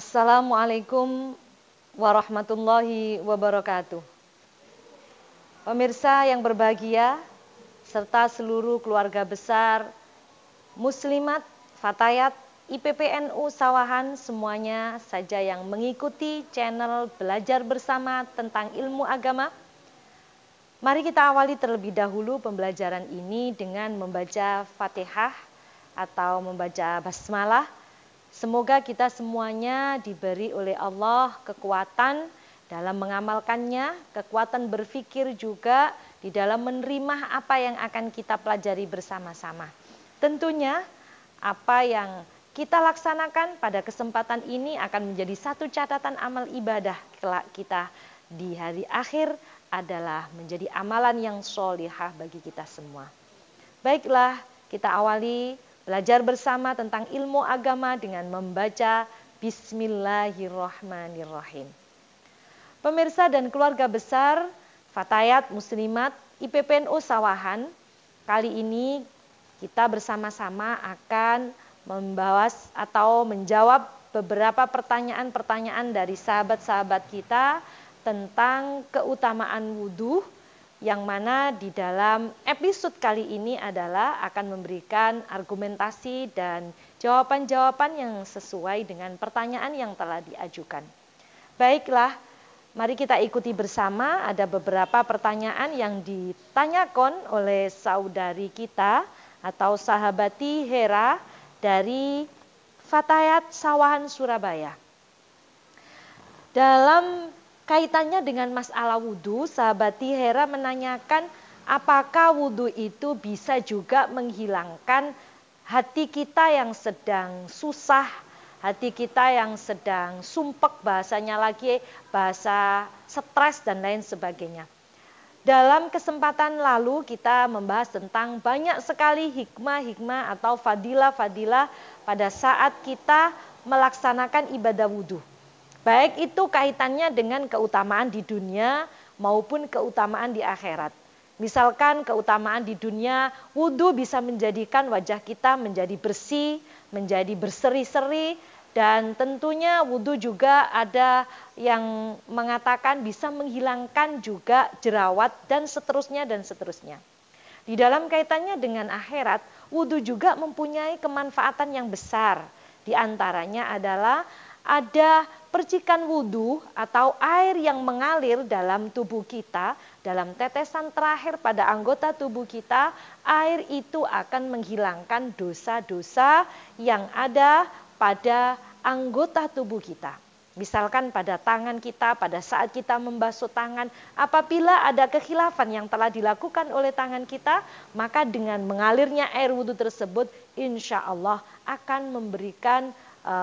Assalamualaikum warahmatullahi wabarakatuh. Pemirsa yang berbahagia, serta seluruh keluarga besar Muslimat, Fatayat, IPPNU Sawahan semuanya saja yang mengikuti channel Belajar Bersama tentang ilmu agama. Mari kita awali terlebih dahulu pembelajaran ini dengan membaca Fatihah atau membaca basmalah. Semoga kita semuanya diberi oleh Allah kekuatan dalam mengamalkannya, kekuatan berpikir juga di dalam menerima apa yang akan kita pelajari bersama-sama. Tentunya apa yang kita laksanakan pada kesempatan ini akan menjadi satu catatan amal ibadah kelak kita di hari akhir adalah menjadi amalan yang sholihah bagi kita semua. Baiklah, kita awali belajar bersama tentang ilmu agama dengan membaca Bismillahirrahmanirrahim. Pemirsa dan keluarga besar Fatayat Muslimat IPPNU Sawahan, kali ini kita bersama-sama akan membahas atau menjawab beberapa pertanyaan-pertanyaan dari sahabat-sahabat kita tentang keutamaan wudhu, yang mana di dalam episode kali ini adalah akan memberikan argumentasi dan jawaban-jawaban yang sesuai dengan pertanyaan yang telah diajukan. Baiklah, mari kita ikuti bersama. Ada beberapa pertanyaan yang ditanyakan oleh saudari kita atau sahabati Hera dari Fatayat Sawahan Surabaya. Dalam kaitannya dengan masalah wudhu, sahabati Hera menanyakan apakah wudhu itu bisa juga menghilangkan hati kita yang sedang susah, hati kita yang sedang sumpek, bahasanya lagi bahasa stres dan lain sebagainya. Dalam kesempatan lalu kita membahas tentang banyak sekali hikmah-hikmah atau fadilah-fadilah pada saat kita melaksanakan ibadah wudhu. Baik itu kaitannya dengan keutamaan di dunia maupun keutamaan di akhirat. Misalkan keutamaan di dunia, wudhu bisa menjadikan wajah kita menjadi bersih, menjadi berseri-seri. Dan tentunya wudhu juga ada yang mengatakan bisa menghilangkan juga jerawat dan seterusnya dan seterusnya. Di dalam kaitannya dengan akhirat, wudhu juga mempunyai kemanfaatan yang besar. Di antaranya adalah ada percikan wudhu atau air yang mengalir dalam tubuh kita, dalam tetesan terakhir pada anggota tubuh kita, air itu akan menghilangkan dosa-dosa yang ada pada anggota tubuh kita. Misalkan pada tangan kita, pada saat kita membasuh tangan, apabila ada kekhilafan yang telah dilakukan oleh tangan kita, maka dengan mengalirnya air wudhu tersebut, insya Allah akan memberikan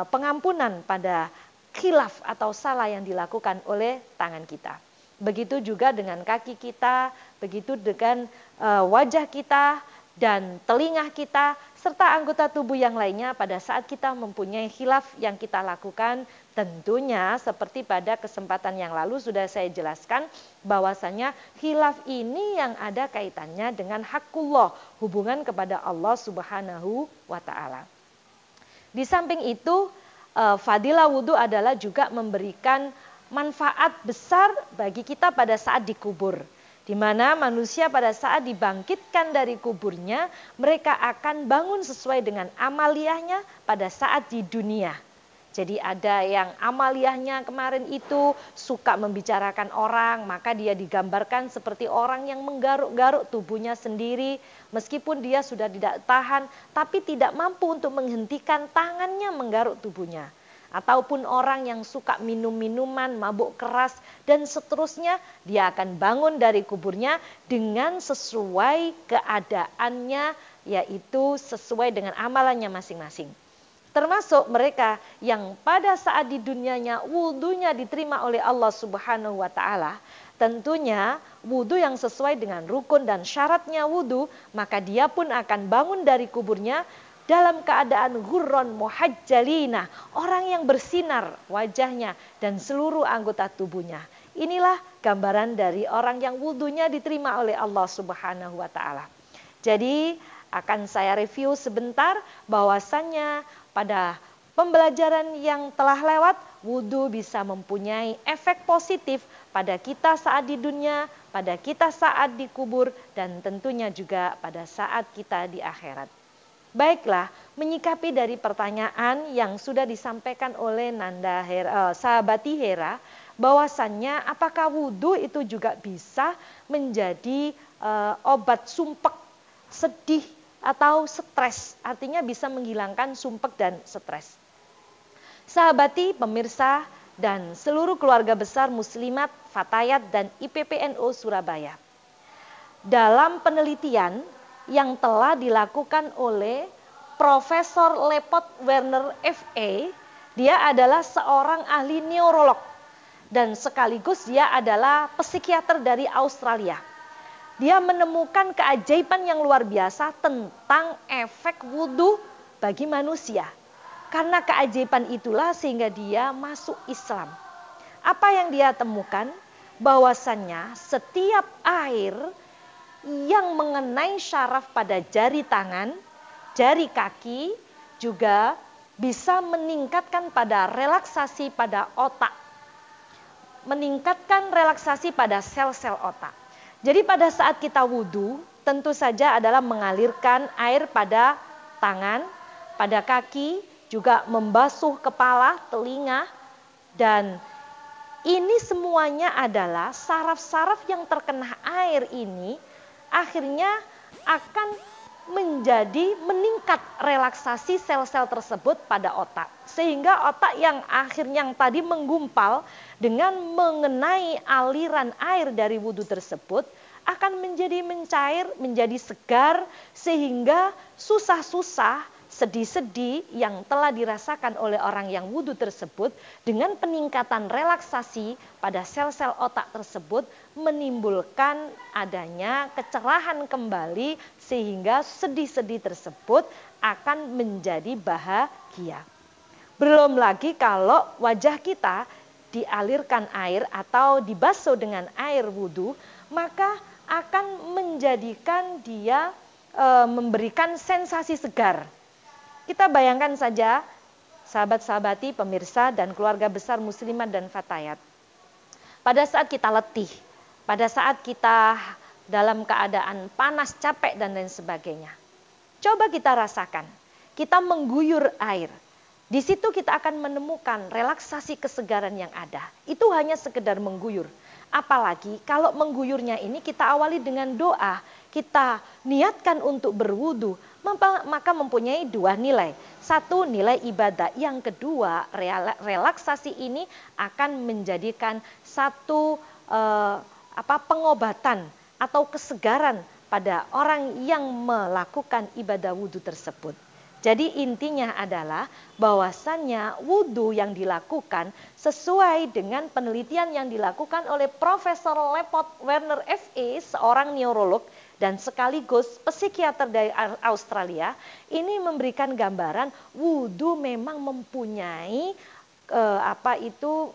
pengampunan pada khilaf atau salah yang dilakukan oleh tangan kita. Begitu juga dengan kaki kita, begitu dengan wajah kita dan telinga kita, serta anggota tubuh yang lainnya pada saat kita mempunyai khilaf yang kita lakukan. Tentunya seperti pada kesempatan yang lalu sudah saya jelaskan bahwasanya khilaf ini yang ada kaitannya dengan hakullah, hubungan kepada Allah Subhanahu wa Ta'ala. Di samping itu, fadilah wudhu adalah juga memberikan manfaat besar bagi kita pada saat dikubur. Di mana manusia pada saat dibangkitkan dari kuburnya, mereka akan bangun sesuai dengan amaliyahnya pada saat di dunia. Jadi ada yang amaliyahnya kemarin itu suka membicarakan orang, maka dia digambarkan seperti orang yang menggaruk-garuk tubuhnya sendiri. Meskipun dia sudah tidak tahan, tapi tidak mampu untuk menghentikan tangannya menggaruk tubuhnya. Ataupun orang yang suka minum-minuman, mabuk keras, dan seterusnya, dia akan bangun dari kuburnya dengan sesuai keadaannya, yaitu sesuai dengan amalannya masing-masing. Termasuk mereka yang pada saat di dunianya wudhunya diterima oleh Allah Subhanahu wa Ta'ala. Tentunya wudhu yang sesuai dengan rukun dan syaratnya wudhu, maka dia pun akan bangun dari kuburnya dalam keadaan ghurron muhajjalina, orang yang bersinar wajahnya dan seluruh anggota tubuhnya. Inilah gambaran dari orang yang wudhunya diterima oleh Allah Subhanahu wa Ta'ala. Jadi akan saya review sebentar bahwasannya pada pembelajaran yang telah lewat, wudhu bisa mempunyai efek positif pada kita saat di dunia, pada kita saat dikubur, dan tentunya juga pada saat kita di akhirat. Baiklah, menyikapi dari pertanyaan yang sudah disampaikan oleh sahabati Hera, bahwasannya apakah wudhu itu juga bisa menjadi obat sumpek, sedih, atau stres, artinya bisa menghilangkan sumpek dan stres. Sahabati, pemirsa, dan seluruh keluarga besar Muslimat, Fatayat, dan IPPNU Surabaya. Dalam penelitian yang telah dilakukan oleh Profesor Lepot Werner FA, dia adalah seorang ahli neurolog dan sekaligus dia adalah psikiater dari Australia. Dia menemukan keajaiban yang luar biasa tentang efek wudhu bagi manusia. Karena keajaiban itulah sehingga dia masuk Islam. Apa yang dia temukan? Bahwasannya setiap air yang mengenai syaraf pada jari tangan, jari kaki juga bisa meningkatkan pada relaksasi pada otak. Meningkatkan relaksasi pada sel-sel otak. Jadi pada saat kita wudhu tentu saja adalah mengalirkan air pada tangan, pada kaki, juga membasuh kepala, telinga, dan ini semuanya adalah saraf-saraf yang terkena air ini akhirnya akan menjadi meningkat relaksasi sel-sel tersebut pada otak. Sehingga otak yang akhirnya yang tadi menggumpal dengan mengenai aliran air dari wudhu tersebut akan menjadi mencair, menjadi segar, sehingga susah-susah, sedih-sedih yang telah dirasakan oleh orang yang wudhu tersebut dengan peningkatan relaksasi pada sel-sel otak tersebut menimbulkan adanya kecerahan kembali sehingga sedih-sedih tersebut akan menjadi bahagia. Belum lagi kalau wajah kita dialirkan air atau dibasuh dengan air wudhu, maka akan menjadikan dia memberikan sensasi segar. Kita bayangkan saja, sahabat-sahabati, pemirsa, dan keluarga besar Muslimat dan Fatayat. Pada saat kita letih, pada saat kita dalam keadaan panas, capek, dan lain sebagainya. Coba kita rasakan, kita mengguyur air. Di situ kita akan menemukan relaksasi kesegaran yang ada. Itu hanya sekedar mengguyur. Apalagi kalau mengguyurnya ini kita awali dengan doa, kita niatkan untuk berwudu, maka mempunyai dua nilai. Satu, nilai ibadah. Yang kedua, relaksasi ini akan menjadikan satu pengobatan atau kesegaran pada orang yang melakukan ibadah wudu tersebut. Jadi intinya adalah bahwasannya wudhu yang dilakukan sesuai dengan penelitian yang dilakukan oleh Profesor Lepot Werner FA, seorang neurolog dan sekaligus psikiater dari Australia, ini memberikan gambaran wudhu memang mempunyai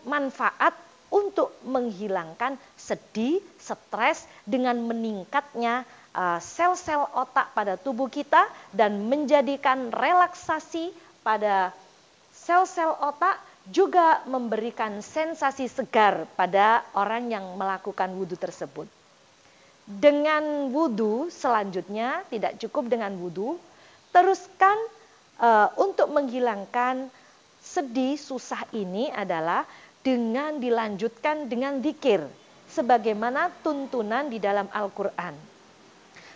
manfaat untuk menghilangkan sedih, stres dengan meningkatnya sel-sel otak pada tubuh kita dan menjadikan relaksasi pada sel-sel otak, juga memberikan sensasi segar pada orang yang melakukan wudhu tersebut. Dengan wudhu selanjutnya tidak cukup dengan wudhu, teruskan untuk menghilangkan sedih, susah ini adalah dengan dilanjutkan dengan dzikir sebagaimana tuntunan di dalam Al-Quran.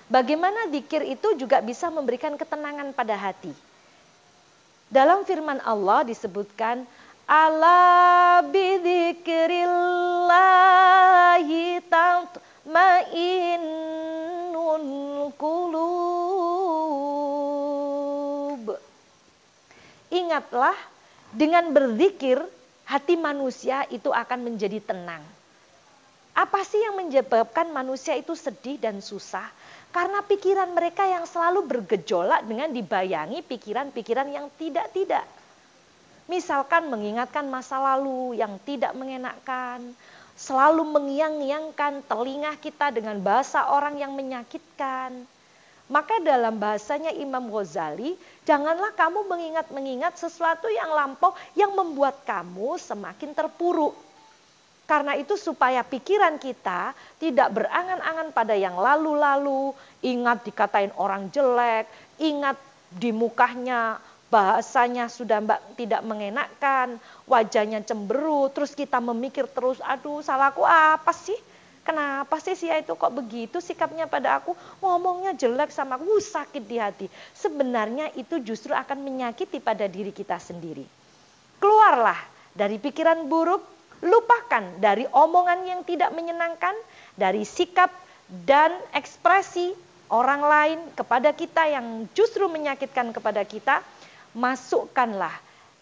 Bagaimana dzikir itu juga bisa memberikan ketenangan pada hati. Dalam firman Allah disebutkan, ala bidzikrillahi tatma'innul qulub. Ingatlah, dengan berzikir hati manusia itu akan menjadi tenang. Apa sih yang menyebabkan manusia itu sedih dan susah? Karena pikiran mereka yang selalu bergejolak dengan dibayangi pikiran-pikiran yang tidak-tidak. Misalkan mengingatkan masa lalu yang tidak mengenakkan, selalu mengiang-iangkan telinga kita dengan bahasa orang yang menyakitkan. Maka dalam bahasanya Imam Ghazali, janganlah kamu mengingat-mengingat sesuatu yang lampau yang membuat kamu semakin terpuruk. Karena itu supaya pikiran kita tidak berangan-angan pada yang lalu-lalu, ingat dikatain orang jelek, ingat di mukanya bahasanya sudah tidak mengenakkan, wajahnya cemberut, terus kita memikir terus, aduh salahku apa sih? Kenapa sih si itu kok begitu sikapnya pada aku, ngomongnya jelek sama aku, sakit di hati. Sebenarnya itu justru akan menyakiti pada diri kita sendiri. Keluarlah dari pikiran buruk, lupakan dari omongan yang tidak menyenangkan, dari sikap dan ekspresi orang lain kepada kita yang justru menyakitkan kepada kita. Masukkanlah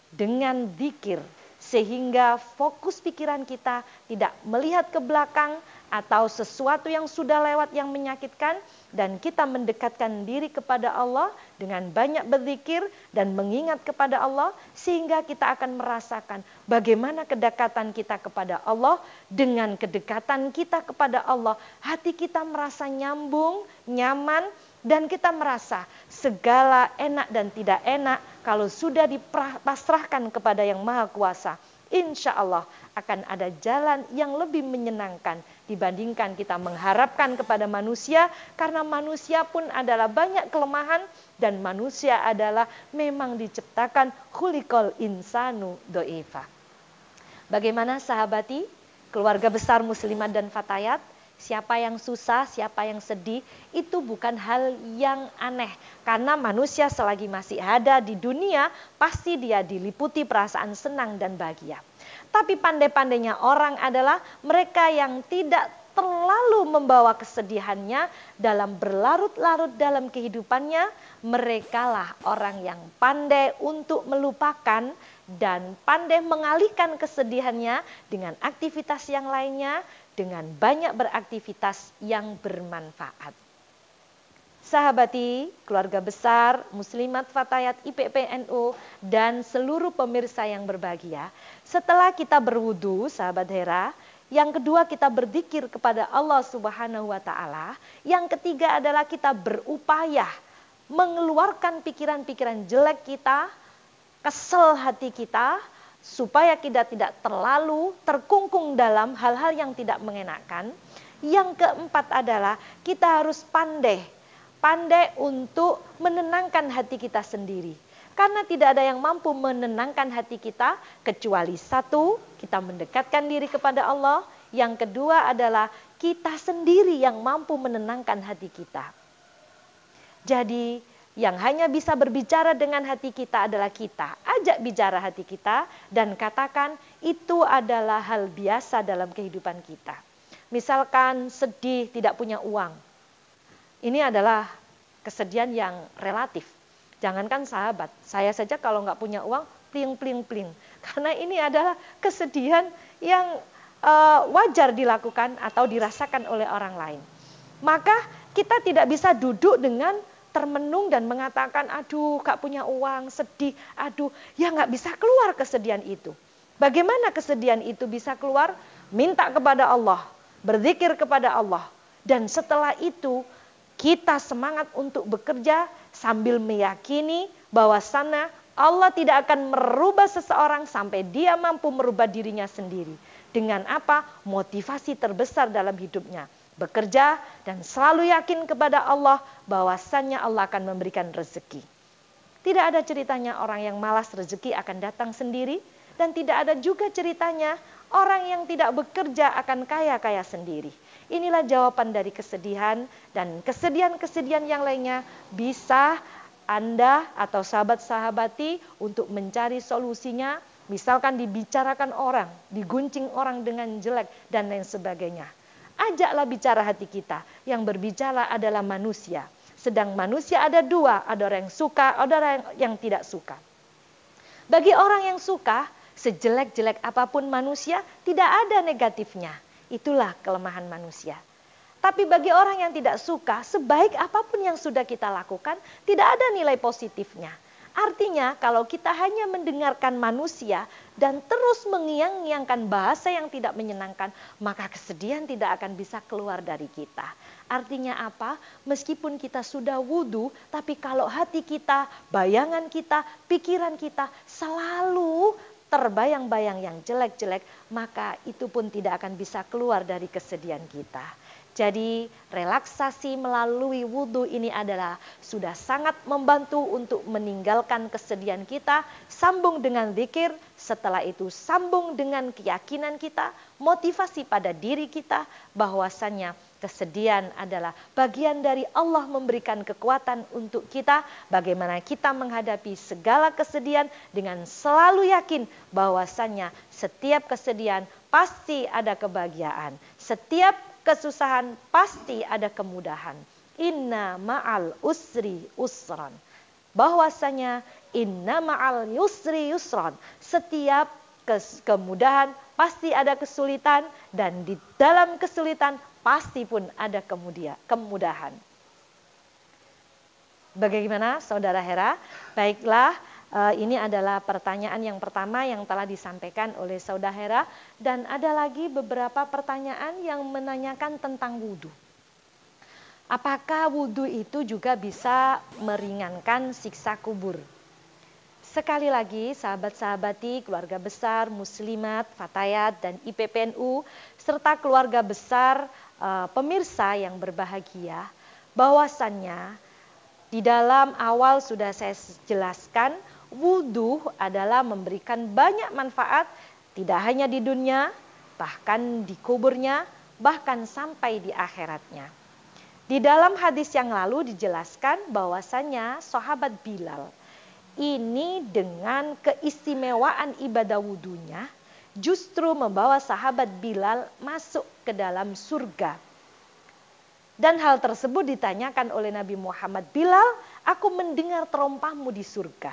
dengan dzikir sehingga fokus pikiran kita tidak melihat ke belakang atau sesuatu yang sudah lewat yang menyakitkan, dan kita mendekatkan diri kepada Allah dengan banyak berzikir dan mengingat kepada Allah, sehingga kita akan merasakan bagaimana kedekatan kita kepada Allah. Dengan kedekatan kita kepada Allah, hati kita merasa nyambung, nyaman, dan kita merasa segala enak dan tidak enak kalau sudah dipasrahkan kepada Yang Maha Kuasa. Insya Allah akan ada jalan yang lebih menyenangkan dibandingkan kita mengharapkan kepada manusia, karena manusia pun adalah banyak kelemahan dan manusia adalah memang diciptakan khuliqal insanu do'ifa. Bagaimana sahabati, keluarga besar muslimat dan fatayat, siapa yang susah, siapa yang sedih, itu bukan hal yang aneh. Karena manusia selagi masih ada di dunia, pasti dia diliputi perasaan senang dan bahagia. Tapi pandai-pandainya orang adalah mereka yang tidak terlalu membawa kesedihannya dalam berlarut-larut dalam kehidupannya. Merekalah orang yang pandai untuk melupakan dan pandai mengalihkan kesedihannya dengan aktivitas yang lainnya, dengan banyak beraktivitas yang bermanfaat. Sahabati, keluarga besar, muslimat fatayat IPPNU, dan seluruh pemirsa yang berbahagia, setelah kita berwudu, sahabat Hera, yang kedua kita berzikir kepada Allah Subhanahu wa Ta'ala, yang ketiga adalah kita berupaya mengeluarkan pikiran-pikiran jelek kita, kesel hati kita, supaya kita tidak terlalu terkungkung dalam hal-hal yang tidak mengenakan. Yang keempat adalah kita harus pandai untuk menenangkan hati kita sendiri. Karena tidak ada yang mampu menenangkan hati kita kecuali satu, kita mendekatkan diri kepada Allah. Yang kedua adalah kita sendiri yang mampu menenangkan hati kita. Jadi yang hanya bisa berbicara dengan hati kita adalah kita. Ajak bicara hati kita dan katakan itu adalah hal biasa dalam kehidupan kita. Misalkan sedih tidak punya uang. Ini adalah kesedihan yang relatif. Jangankan sahabat, saya saja kalau nggak punya uang, pling. Karena ini adalah kesedihan yang wajar dilakukan atau dirasakan oleh orang lain. Maka kita tidak bisa duduk dengan termenung dan mengatakan, aduh gak punya uang, sedih, aduh, ya gak bisa keluar kesedihan itu. Bagaimana kesedihan itu bisa keluar? Minta kepada Allah, berzikir kepada Allah. Dan setelah itu, kita semangat untuk bekerja sambil meyakini bahwasannya Allah tidak akan merubah seseorang sampai dia mampu merubah dirinya sendiri. Dengan apa? Motivasi terbesar dalam hidupnya. Bekerja dan selalu yakin kepada Allah bahwasannya Allah akan memberikan rezeki. Tidak ada ceritanya orang yang malas rezeki akan datang sendiri. Dan tidak ada juga ceritanya orang yang tidak bekerja akan kaya-kaya sendiri. Inilah jawaban dari kesedihan, dan kesedihan-kesedihan yang lainnya bisa Anda atau sahabat-sahabati untuk mencari solusinya. Misalkan dibicarakan orang, diguncing orang dengan jelek dan lain sebagainya. Ajaklah bicara hati kita. Yang berbicara adalah manusia. Sedang manusia ada dua, ada orang yang suka, ada orang yang tidak suka. Bagi orang yang suka, sejelek-jelek apapun manusia, tidak ada negatifnya. Itulah kelemahan manusia. Tapi bagi orang yang tidak suka, sebaik apapun yang sudah kita lakukan, tidak ada nilai positifnya. Artinya kalau kita hanya mendengarkan manusia dan terus mengiang-iangkan bahasa yang tidak menyenangkan, maka kesedihan tidak akan bisa keluar dari kita. Artinya apa? Meskipun kita sudah wudhu, tapi kalau hati kita, bayangan kita, pikiran kita selalu terbayang-bayang yang jelek-jelek, maka itu pun tidak akan bisa keluar dari kesedihan kita. Jadi relaksasi melalui wudhu ini adalah sudah sangat membantu untuk meninggalkan kesedihan kita, sambung dengan zikir, setelah itu sambung dengan keyakinan kita, motivasi pada diri kita bahwasannya kesedihan adalah bagian dari Allah memberikan kekuatan untuk kita, bagaimana kita menghadapi segala kesedihan dengan selalu yakin bahwasannya setiap kesedihan pasti ada kebahagiaan, setiap kesusahan pasti ada kemudahan. Inna ma'al usri usran. Bahwasanya inna ma'al yusri yusran. Setiap kemudahan pasti ada kesulitan, dan di dalam kesulitan pasti pun ada kemudahan. Bagaimana Saudara Hera? Baiklah, ini adalah pertanyaan yang pertama yang telah disampaikan oleh Saudara Hera, dan ada lagi beberapa pertanyaan yang menanyakan tentang wudhu. Apakah wudhu itu juga bisa meringankan siksa kubur? Sekali lagi sahabat-sahabati, keluarga besar Muslimat, Fatayat dan IPPNU serta keluarga besar pemirsa yang berbahagia, bahwasannya di dalam awal sudah saya jelaskan, wudhu adalah memberikan banyak manfaat, tidak hanya di dunia, bahkan di kuburnya, bahkan sampai di akhiratnya. Di dalam hadis yang lalu dijelaskan bahwasannya sahabat Bilal ini dengan keistimewaan ibadah wudhunya justru membawa sahabat Bilal masuk ke dalam surga. Dan hal tersebut ditanyakan oleh Nabi Muhammad, Bilal, aku mendengar terompahmu di surga.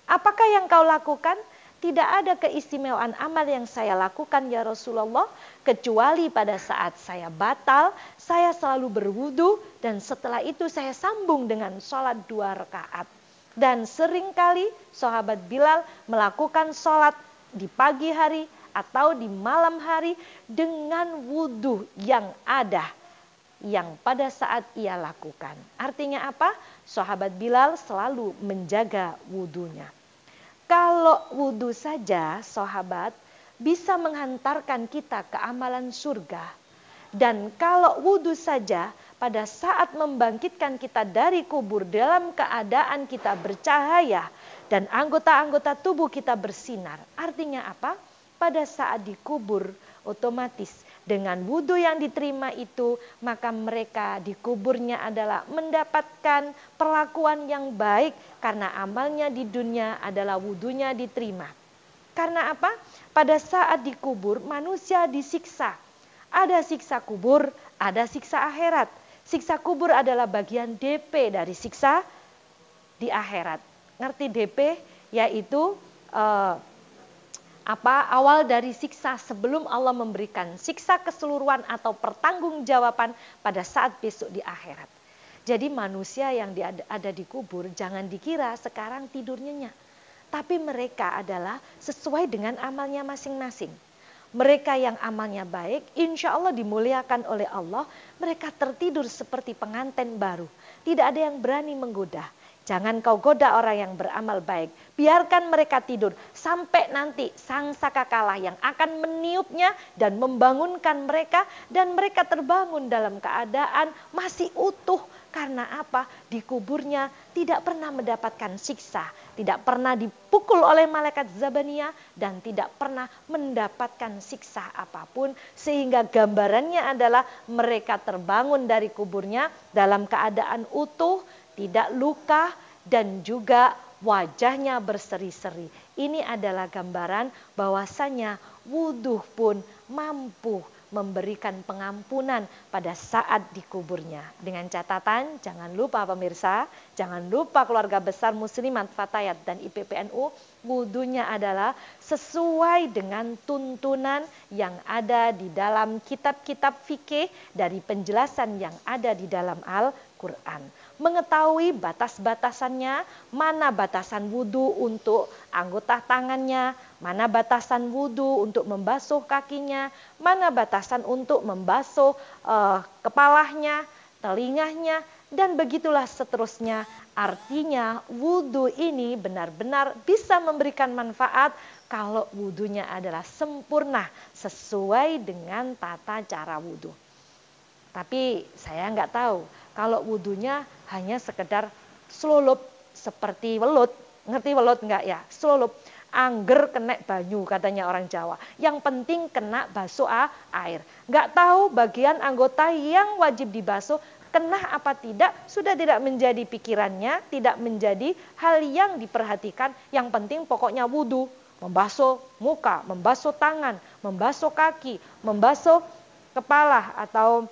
Apakah yang kau lakukan? Tidak ada keistimewaan amal yang saya lakukan ya Rasulullah, kecuali pada saat saya batal, saya selalu berwudu dan setelah itu saya sambung dengan sholat 2 rakaat. Dan seringkali sahabat Bilal melakukan sholat di pagi hari atau di malam hari dengan wudu yang ada, yang pada saat ia lakukan. Artinya apa? Sahabat Bilal selalu menjaga wudunya. Kalau wudu saja sahabat bisa menghantarkan kita ke amalan surga. Dan kalau wudu saja pada saat membangkitkan kita dari kubur dalam keadaan kita bercahaya dan anggota-anggota tubuh kita bersinar. Artinya apa? Pada saat dikubur otomatis dengan wudhu yang diterima itu, maka mereka di kuburnya adalah mendapatkan perlakuan yang baik karena amalnya di dunia adalah wudhunya diterima. Karena apa? Pada saat dikubur manusia disiksa. Ada siksa kubur, ada siksa akhirat. Siksa kubur adalah bagian DP dari siksa di akhirat. Ngerti DP? Yaitu awal dari siksa sebelum Allah memberikan siksa keseluruhan atau pertanggungjawaban pada saat besok di akhirat. Jadi manusia yang ada di kubur jangan dikira sekarang tidur nyenyak. Tapi mereka adalah sesuai dengan amalnya masing-masing. Mereka yang amalnya baik, insya Allah dimuliakan oleh Allah. Mereka tertidur seperti pengantin baru. Tidak ada yang berani menggoda. Jangan kau goda orang yang beramal baik. Biarkan mereka tidur sampai nanti sang sakakala yang akan meniupnya dan membangunkan mereka. Dan mereka terbangun dalam keadaan masih utuh. Karena apa? Di kuburnya tidak pernah mendapatkan siksa. Tidak pernah dipukul oleh malaikat Zabaniyah. Dan tidak pernah mendapatkan siksa apapun. Sehingga gambarannya adalah mereka terbangun dari kuburnya dalam keadaan utuh, tidak luka, dan juga wajahnya berseri-seri. Ini adalah gambaran bahwasanya wudhu pun mampu memberikan pengampunan pada saat dikuburnya. Dengan catatan, jangan lupa pemirsa, jangan lupa keluarga besar Muslimat, Fatayat dan IPPNU, wudhunya adalah sesuai dengan tuntunan yang ada di dalam kitab-kitab fikih dari penjelasan yang ada di dalam Al-Quran. Al-Quran. Mengetahui batas-batasannya, mana batasan wudhu untuk anggota tangannya, mana batasan wudhu untuk membasuh kakinya, mana batasan untuk membasuh kepalanya, telinganya, dan begitulah seterusnya. Artinya wudhu ini benar-benar bisa memberikan manfaat kalau wudhunya adalah sempurna sesuai dengan tata cara wudhu. Tapi saya nggak tahu kalau wudhunya hanya sekedar selulup seperti welut. Ngerti welut nggak ya? Selulup. Angger kena banyu katanya orang Jawa. Yang penting kena basuh air. Nggak tahu bagian anggota yang wajib dibasuh kena apa tidak, sudah tidak menjadi pikirannya, tidak menjadi hal yang diperhatikan. Yang penting pokoknya wudhu. Membasuh muka, membasuh tangan, membasuh kaki, membasuh kepala atau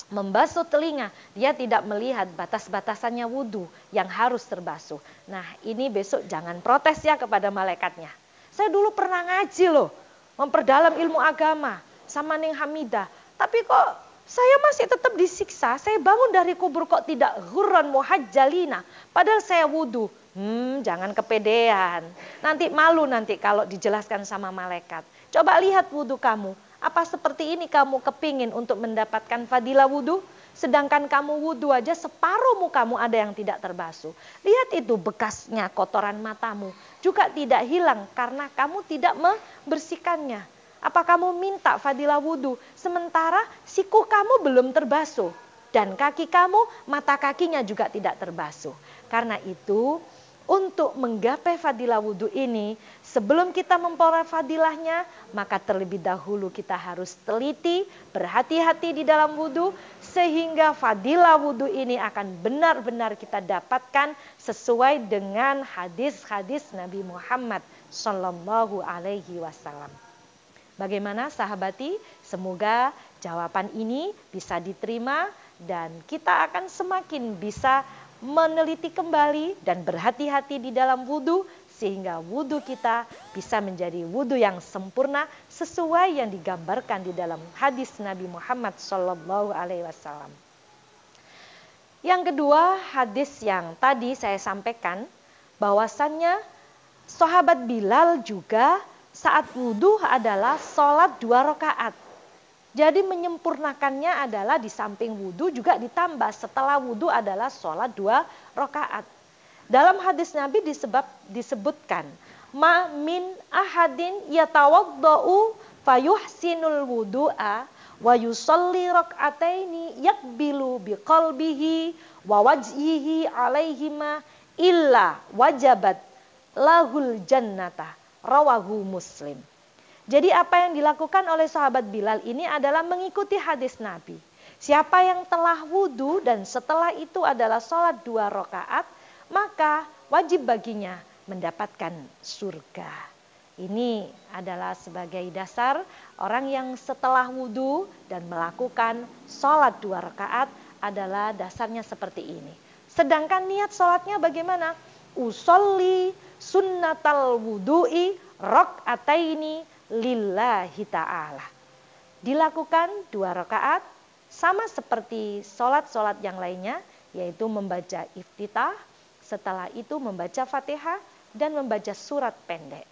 membasuh telinga. Dia tidak melihat batas-batasannya wudhu yang harus terbasuh. Nah, ini besok jangan protes ya kepada malaikatnya. Saya dulu pernah ngaji loh, memperdalam ilmu agama sama Neng Hamidah. Tapi kok saya masih tetap disiksa. Saya bangun dari kubur kok tidak ghurran muhajjalina. Padahal saya wudhu. Jangan kepedean. Nanti malu nanti kalau dijelaskan sama malaikat. Coba lihat wudhu kamu. Apa seperti ini kamu kepingin untuk mendapatkan fadilah wudhu? Sedangkan kamu wudhu aja separuh mukamu ada yang tidak terbasuh. Lihat itu bekasnya kotoran matamu. Juga tidak hilang karena kamu tidak membersihkannya. Apa kamu minta fadilah wudhu sementara siku kamu belum terbasuh. Dan kaki kamu, mata kakinya juga tidak terbasuh. Karena itu untuk menggapai fadilah wudhu ini, sebelum kita memperoleh fadilahnya, maka terlebih dahulu kita harus teliti, berhati-hati di dalam wudhu, sehingga fadilah wudhu ini akan benar-benar kita dapatkan sesuai dengan hadis-hadis Nabi Muhammad Sallallahu Alaihi Wasallam. Bagaimana sahabati? Semoga jawaban ini bisa diterima dan kita akan semakin bisa meneliti kembali dan berhati-hati di dalam wudhu sehingga wudhu kita bisa menjadi wudhu yang sempurna sesuai yang digambarkan di dalam hadis Nabi Muhammad Sallallahu Alaihi Wasallam. Yang kedua, hadis yang tadi saya sampaikan bahwasannya sahabat Bilal juga saat wudhu adalah sholat 2 rakaat. Jadi menyempurnakannya adalah di samping wudhu juga ditambah setelah wudhu adalah sholat 2 rakaat. Dalam hadis Nabi disebutkan, ma min ahadin yatawaddau fayuhsinul wudu'a wa yusalli rak'ataini yakbilu biqalbihi wa wajhihi alaihima illa wajabat lahul jannata, rawahu Muslim. Jadi apa yang dilakukan oleh sahabat Bilal ini adalah mengikuti hadis Nabi. Siapa yang telah wudhu dan setelah itu adalah sholat 2 rakaat, maka wajib baginya mendapatkan surga. Ini adalah sebagai dasar orang yang setelah wudhu dan melakukan sholat 2 rakaat adalah dasarnya seperti ini. Sedangkan niat sholatnya bagaimana? Usolli sunnatal wudu'i rak'ataini lillahi ta'ala. Dilakukan 2 rakaat sama seperti sholat-sholat yang lainnya, yaitu membaca iftitah, setelah itu membaca Fatihah dan membaca surat pendek.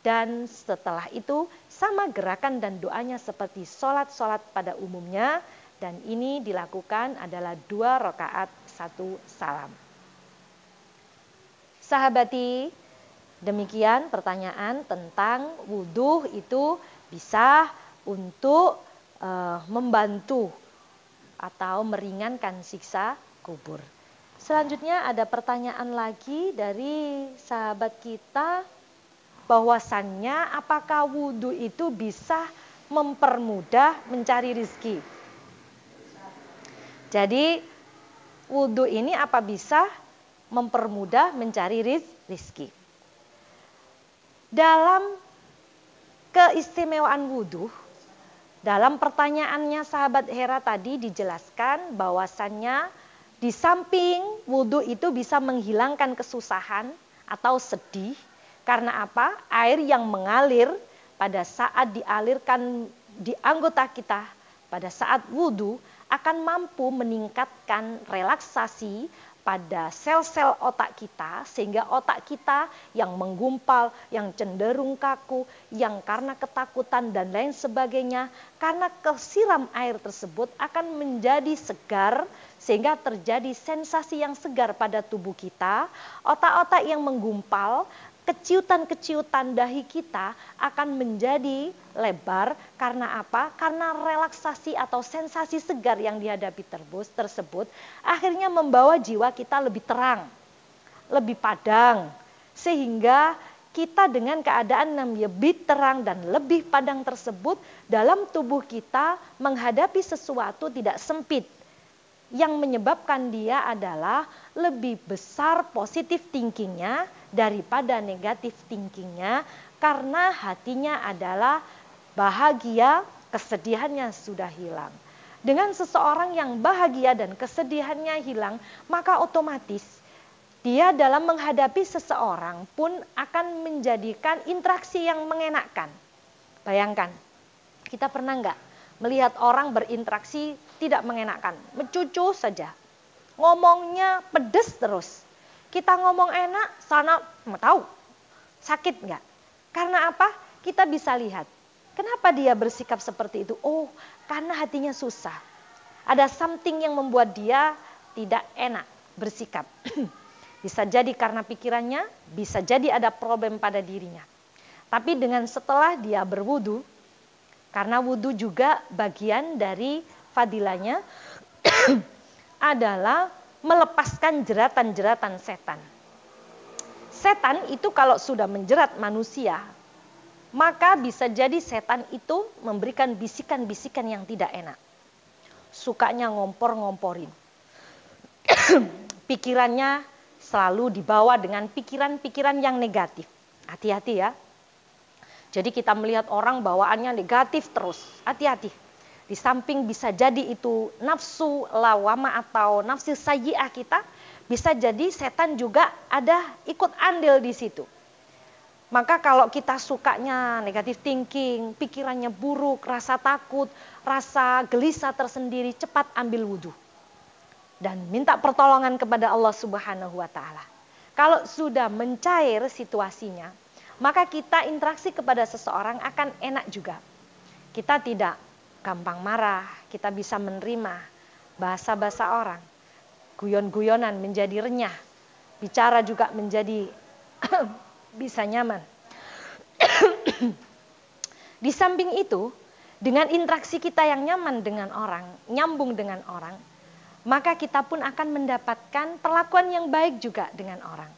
Dan setelah itu sama gerakan dan doanya seperti sholat-sholat pada umumnya, dan ini dilakukan adalah 2 rakaat 1 salam. Sahabati, demikian pertanyaan tentang wudhu itu bisa untuk membantu atau meringankan siksa kubur. Selanjutnya ada pertanyaan lagi dari sahabat kita bahwasannya apakah wudhu itu bisa mempermudah mencari rezeki. Jadi wudhu ini apa bisa mempermudah mencari rezeki. Dalam keistimewaan wudhu, dalam pertanyaannya sahabat Hera tadi dijelaskan bahwasannya di samping wudhu itu bisa menghilangkan kesusahan atau sedih. Karena apa? Air yang mengalir pada saat dialirkan di anggota kita pada saat wudhu akan mampu meningkatkan relaksasi pada sel-sel otak kita, sehingga otak kita yang menggumpal, yang cenderung kaku, yang karena ketakutan dan lain sebagainya, karena kesiram air tersebut akan menjadi segar, sehingga terjadi sensasi yang segar pada tubuh kita. Otak-otak yang menggumpal, keciutan-keciutan dahi kita akan menjadi lebar. Karena apa? Karena relaksasi atau sensasi segar yang dihadapi tersebut akhirnya membawa jiwa kita lebih terang, lebih padang, sehingga kita dengan keadaan yang lebih terang dan lebih padang tersebut, dalam tubuh kita menghadapi sesuatu tidak sempit. Yang menyebabkan dia adalah lebih besar positif thinkingnya daripada negatif thinkingnya, karena hatinya adalah bahagia, kesedihannya sudah hilang. Dengan seseorang yang bahagia dan kesedihannya hilang, maka otomatis dia dalam menghadapi seseorang pun akan menjadikan interaksi yang mengenakkan. Bayangkan, kita pernah nggak melihat orang berinteraksi tidak mengenakkan, mencucu saja, ngomongnya pedes terus. Kita ngomong enak, sana mau tahu sakit nggak? Karena apa? Kita bisa lihat. Kenapa dia bersikap seperti itu? Oh, karena hatinya susah. Ada something yang membuat dia tidak enak bersikap. Bisa jadi karena pikirannya, bisa jadi ada problem pada dirinya. Tapi dengan setelah dia berwudu, karena wudu juga bagian dari fadilahnya adalah melepaskan jeratan-jeratan setan. Setan itu kalau sudah menjerat manusia, maka bisa jadi setan itu memberikan bisikan-bisikan yang tidak enak. Sukanya ngompor-ngomporin. Pikirannya selalu dibawa dengan pikiran-pikiran yang negatif. Hati-hati ya. Jadi kita melihat orang bawaannya negatif terus. Hati-hati. Di samping bisa jadi itu nafsu lawama atau nafsu sayyi'ah kita, bisa jadi setan juga ada ikut andil di situ. Maka kalau kita sukanya negatif thinking, pikirannya buruk, rasa takut, rasa gelisah tersendiri, cepat ambil wudhu. Dan minta pertolongan kepada Allah Subhanahu wa Ta'ala. Kalau sudah mencair situasinya, maka kita interaksi kepada seseorang akan enak juga. Kita tidak gampang marah, kita bisa menerima bahasa-bahasa orang. Guyon-guyonan menjadi renyah, bicara juga menjadi bisa nyaman. Di samping itu, dengan interaksi kita yang nyaman dengan orang, nyambung dengan orang, maka kita pun akan mendapatkan perlakuan yang baik juga dengan orang.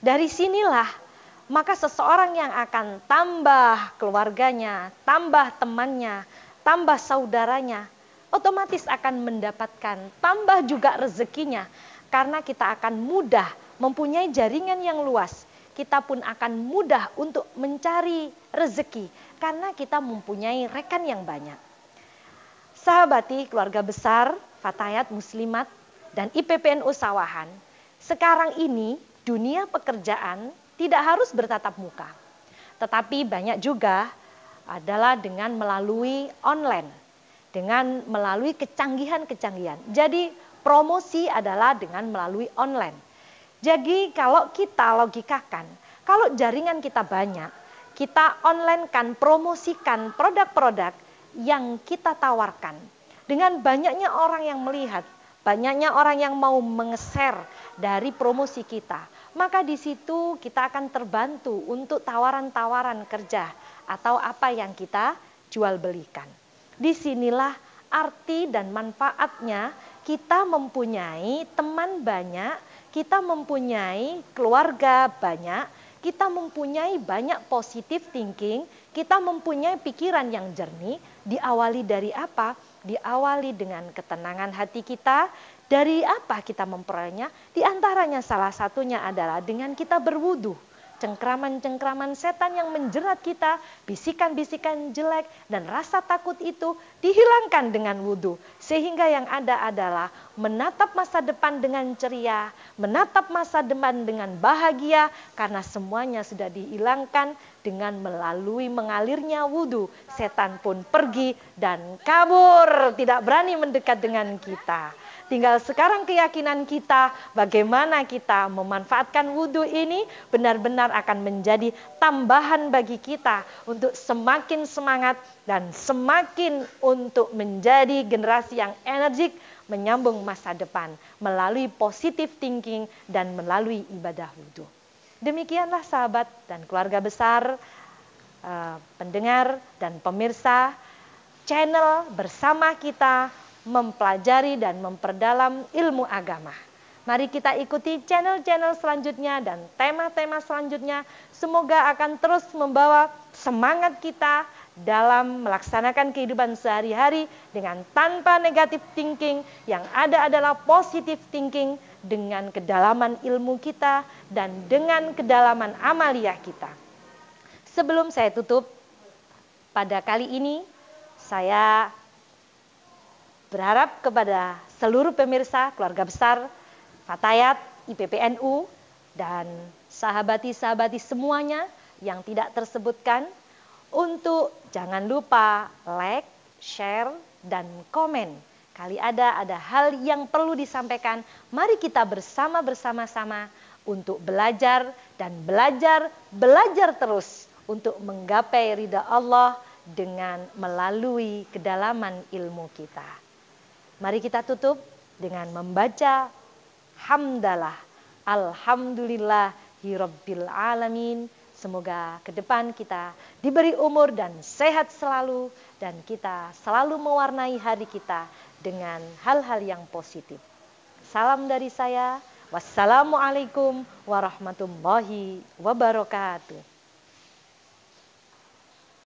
Dari sinilah maka seseorang yang akan tambah keluarganya, tambah temannya, tambah saudaranya, otomatis akan mendapatkan tambah juga rezekinya. Karena kita akan mudah mempunyai jaringan yang luas. Kita pun akan mudah untuk mencari rezeki. Karena kita mempunyai rekan yang banyak. Sahabati keluarga besar, Fatayat Muslimat, dan IPPNU Sawahan. Sekarang ini dunia pekerjaan tidak harus bertatap muka, tetapi banyak juga adalah dengan melalui online, dengan melalui kecanggihan-kecanggihan. Jadi promosi adalah dengan melalui online. Jadi kalau kita logikakan, kalau jaringan kita banyak, kita online kan promosikan produk-produk yang kita tawarkan. Dengan banyaknya orang yang melihat, banyaknya orang yang mau menge-share dari promosi kita, maka di situ kita akan terbantu untuk tawaran-tawaran kerja atau apa yang kita jual belikan. Disinilah arti dan manfaatnya kita mempunyai teman banyak, kita mempunyai keluarga banyak, kita mempunyai banyak positive thinking, kita mempunyai pikiran yang jernih. Diawali dari apa? Diawali dengan ketenangan hati kita. Dari apa kita memperolehnya? Di antaranya salah satunya adalah dengan kita berwudu. cengkraman-cengkraman setan yang menjerat kita, bisikan-bisikan jelek dan rasa takut itu dihilangkan dengan wudhu. Sehingga yang ada adalah menatap masa depan dengan ceria, menatap masa depan dengan bahagia karena semuanya sudah dihilangkan dengan melalui mengalirnya wudhu. Setan pun pergi dan kabur, tidak berani mendekat dengan kita. Tinggal sekarang keyakinan kita bagaimana kita memanfaatkan wudhu ini benar-benar akan menjadi tambahan bagi kita untuk semakin semangat dan semakin untuk menjadi generasi yang energik menyambung masa depan melalui positive thinking dan melalui ibadah wudhu. Demikianlah sahabat dan keluarga besar, pendengar dan pemirsa channel bersama kita mempelajari dan memperdalam ilmu agama. Mari kita ikuti channel-channel selanjutnya dan tema-tema selanjutnya. Semoga akan terus membawa semangat kita dalam melaksanakan kehidupan sehari-hari dengan tanpa negatif thinking. Yang ada adalah positive thinking dengan kedalaman ilmu kita dan dengan kedalaman amaliyah kita. Sebelum saya tutup, pada kali ini saya berharap kepada seluruh pemirsa keluarga besar Fatayat IPPNU dan sahabati-sahabati semuanya yang tidak tersebutkan untuk jangan lupa like, share, dan komen. Kali ada hal yang perlu disampaikan, mari kita bersama-sama untuk belajar dan belajar terus untuk menggapai ridha Allah dengan melalui kedalaman ilmu kita. Mari kita tutup dengan membaca hamdalah. Alhamdulillahirabbil alamin. Semoga ke depan kita diberi umur dan sehat selalu dan kita selalu mewarnai hari kita dengan hal-hal yang positif. Salam dari saya. Wassalamualaikum warahmatullahi wabarakatuh.